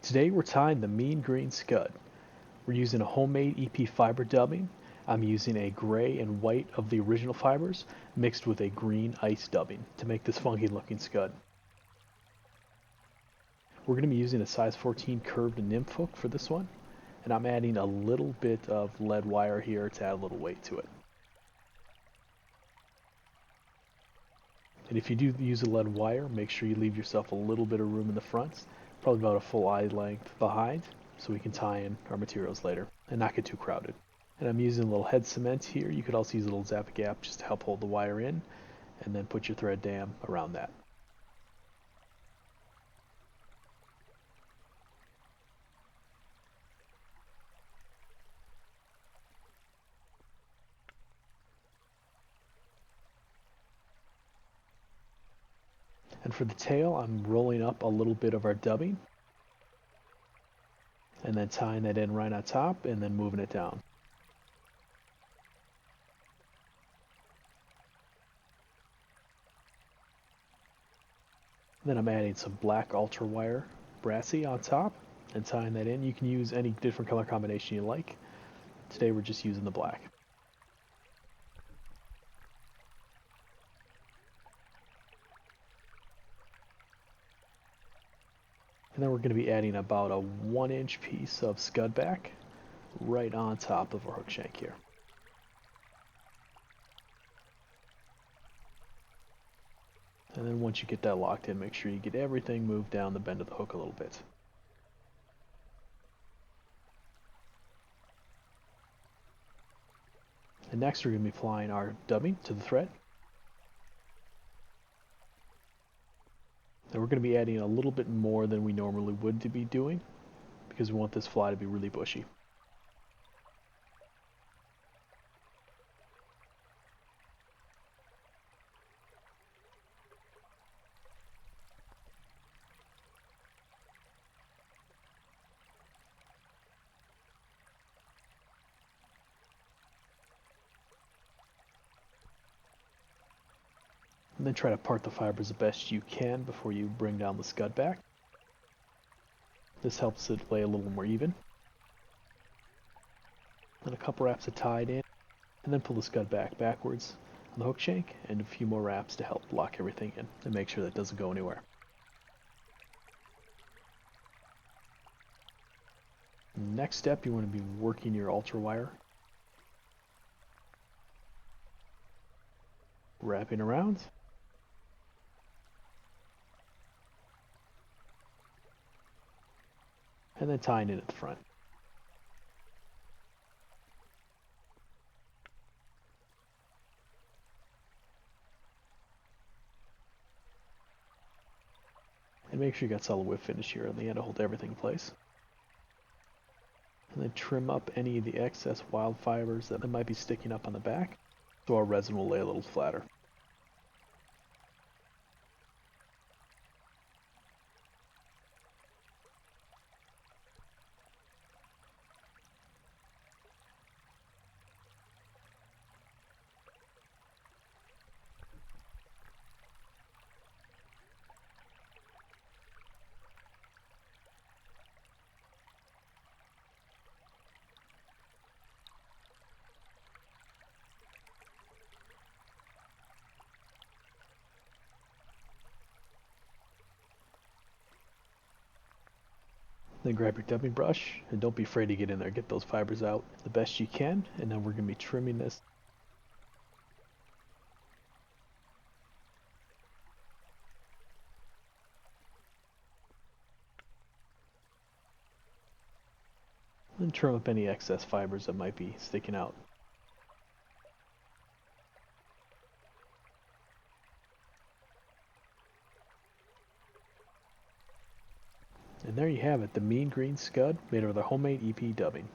Today we're tying the mean green scud. We're using a homemade EP fiber dubbing. I'm using a gray and white of the original fibers mixed with a green ice dubbing to make this funky looking scud. We're going to be using a size 14 curved nymph hook for this one, and I'm adding a little bit of lead wire here to add a little weight to it. And if you do use a lead wire, make sure you leave yourself a little bit of room in the front, probably about a full eye length behind, so we can tie in our materials later and not get too crowded. And I'm using a little head cement here. You could also use a little Zappa gap just to help hold the wire in, and then put your thread dam around that. And for the tail, I'm rolling up a little bit of our dubbing and then tying that in right on top and then moving it down. Then I'm adding some black ultra wire Brassie on top and tying that in. You can use any different color combination you like. Today we're just using the black. And then we're going to be adding about a 1-inch piece of Scud Back right on top of our hook shank here. And then once you get that locked in, make sure you get everything moved down the bend of the hook a little bit. And next we're going to be applying our dubbing to the thread. And we're going to be adding a little bit more than we normally would to be doing because we want this fly to be really bushy. And then try to part the fibers the best you can before you bring down the scud back. This helps it lay a little more even. Then a couple wraps of tied in, and then pull the scud back backwards on the hook shank, and a few more wraps to help lock everything in and make sure that doesn't go anywhere. Next step, you want to be working your ultra wire, wrapping around, and then tying in at the front. And make sure you got solid whip finish here on the end to hold everything in place. And then trim up any of the excess wild fibers that might be sticking up on the back, so our resin will lay a little flatter. Then grab your dubbing brush and don't be afraid to get in there. Get those fibers out the best you can, and then we're going to be trimming this. And trim up any excess fibers that might be sticking out. And there you have it, the mean green scud made with our homemade EP dubbing.